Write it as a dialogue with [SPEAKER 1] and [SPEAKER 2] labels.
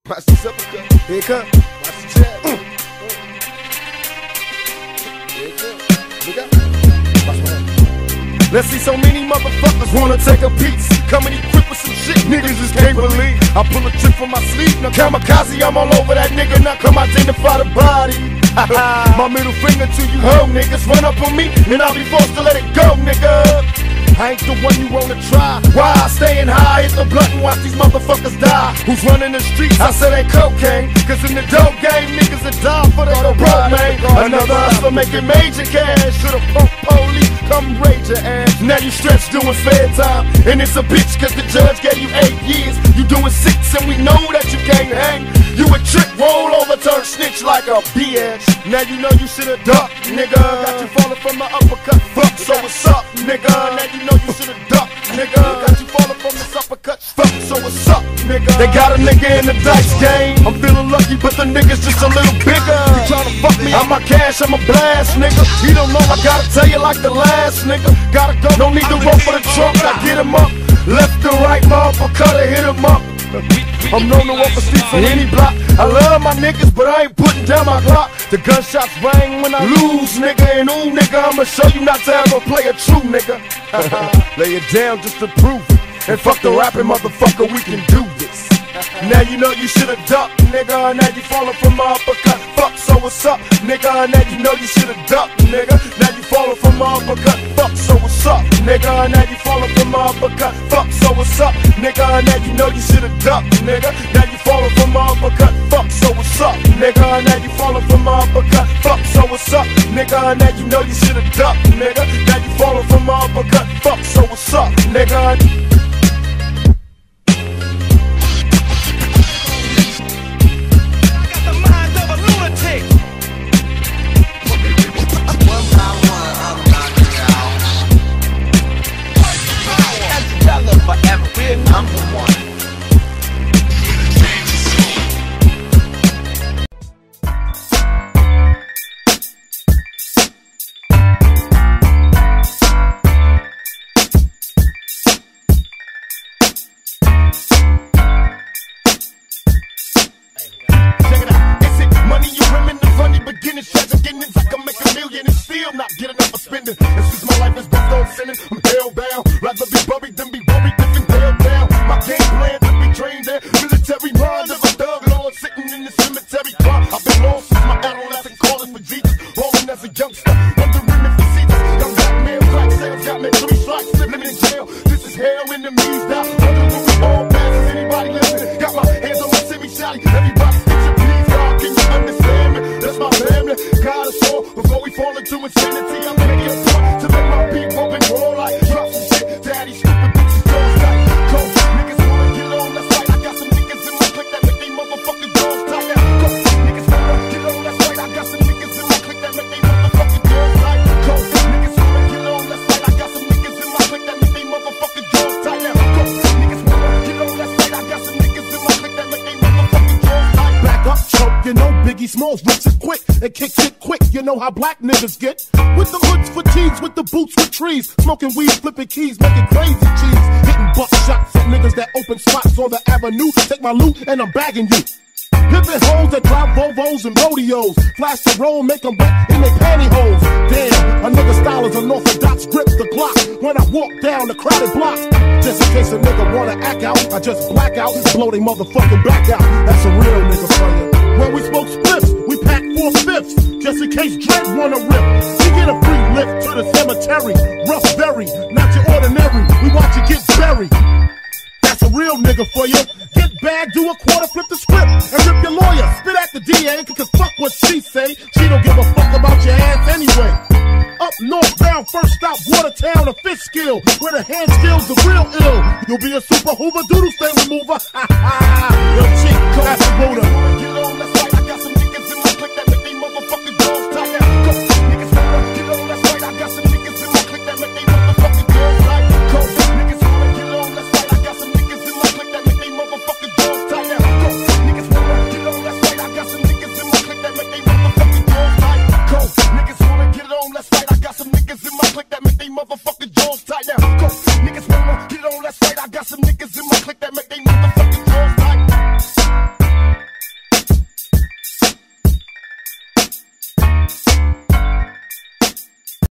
[SPEAKER 1] Watch this uppercut. Here it come. Watch the jab. Here it come. Look out. Watch my hand. Let's see, so many motherfuckers wanna take a piece. Coming equipped with some shit niggas just can't believe. I pull a trick from my sleeve. Now kamikaze, I'm all over that nigga. Now come identify the body. My middle finger to you hoe niggas. Run up on me and I'll be forced to let it go, nigga. I ain't the one you wanna try. Why? Staying high, hit the blunt and watch these motherfuckers die. Who's running the streets? I said ain't cocaine. Cause in the dope game, niggas are die for the broke, man. Another hustler making major cash. Should've punk police, come raid your ass. Now you stretched doing fair time. And it's a bitch cause the judge gave you 8 years. You doing 6 and we know that you can't hang. You a trick, roll over, turn snitch like a bitch. Now you know you should've ducked, nigga. Got you falling from the uppercut, fuck, so what's up, nigga? Now you know you should've ducked, nigga. Got you falling from this uppercut, fuck, so what's up, nigga? They got a nigga in the dice game. I'm feeling lucky, but the nigga's just a little bigger. You tryna fuck me, I'm a cash, I'm a blast, nigga. He don't know, I gotta tell you like the last nigga. Gotta go, no need to roll for the trunk, I get him up. Left to right, motherfucker, hit him up. I'm known to walk the streets on any block. I love my niggas, but I ain't putting down my Glock. The gunshots bang when I lose, nigga. And ooh, nigga, I'ma show you not to ever play a true nigga. Lay it down just to prove it. And fuck the rapping, motherfucker, we can do this. Now you know you should've ducked, nigga. Now you falling from my uppercut. Fuck, so what's up, nigga? Now you know you should've ducked, nigga. Now you falling from my uppercut. Fuck, so what's up, nigga? Now you falling from my uppercut. Fuck, so what's up, nigga? Now you know you should've ducked, nigga. Now you falling from my uppercut. Fuck, so what's up, nigga? Now you falling from my uppercut. Fuck, so what's up, nigga? Now you know you should've ducked, nigga. Now you falling from my uppercut. Fuck, so what's up, nigga?
[SPEAKER 2] Forever, we're number one.
[SPEAKER 1] Check it out. Is it money you women, the funny beginnings, tragic endings? I can make $1 million and still not get enough for spending. And since my life is based on sinning, I'm hellbound. Rather be buried than be worried if it's held down. My game plan to be trained there. Military mind of a thug lord sitting in the cemetery. I've been lost since my adolescent, calling for Jesus. Rolling as a youngster, wondering if he sees us. Young black man, black sales, got me 3 strikes, living in jail. This is hell, enemies die. Wondering what we all pass. Is anybody listening? Got my hands on my semi-shotty. Everybody get your please, God, can you understand me? That's my family. God is all before we fall into insanity. I'm making a point to make my beat bump and roll like drop some shit. Daddy stupid bitches don't tight. Coach, niggas wanna get on, that's right. I got some niggas in my clique that make they motherfucking jaws tight. Coach, niggas wanna get on, that's right. I got some niggas in my clique that make they motherfucking jaws tight. Coach, niggas wanna get on, that's right. I got some niggas in my clique that make they motherfucking jaws tight. Coach, niggas wanna get on, that's right. I got some niggas in my clique that make they motherfucking jaws tight.
[SPEAKER 3] Back up, choke, you know Biggie Smalls rips it quick and kicks it quick. You know how black niggas get. With the hoods, fatigues, with the boots, with trees. Smoking weed, flipping keys, making crazy cheese. Hitting buck shots at niggas that open spots on the avenue. Take my loot and I'm bagging you. Pimpin' hoes that drive Volvos and rodeos. Flash the roll, make them wet in their pantyhose. Damn, a nigga style is unorthodox. Grip the Glock when I walk down the crowded block. Just in case a nigga wanna act out, I just black out, blow they motherfucking back out. That's a real nigga for you. When we smoke spliffs, we pack 4/5. Just in case Drake wanna rip. We get a free lift to the cemetery. Rough berry, not your ordinary. We watch you get buried. That's a real nigga for you. Get bagged, do a quarter, flip the script, and rip your lawyer. Spit at the DA, cause fuck what she say. She don't give a fuck about your ass anyway. Up northbound, first stop, Watertown, a fish skill. Where the hand skills are real ill. You'll be a super Hoover Doodle stain remover. Ha ha.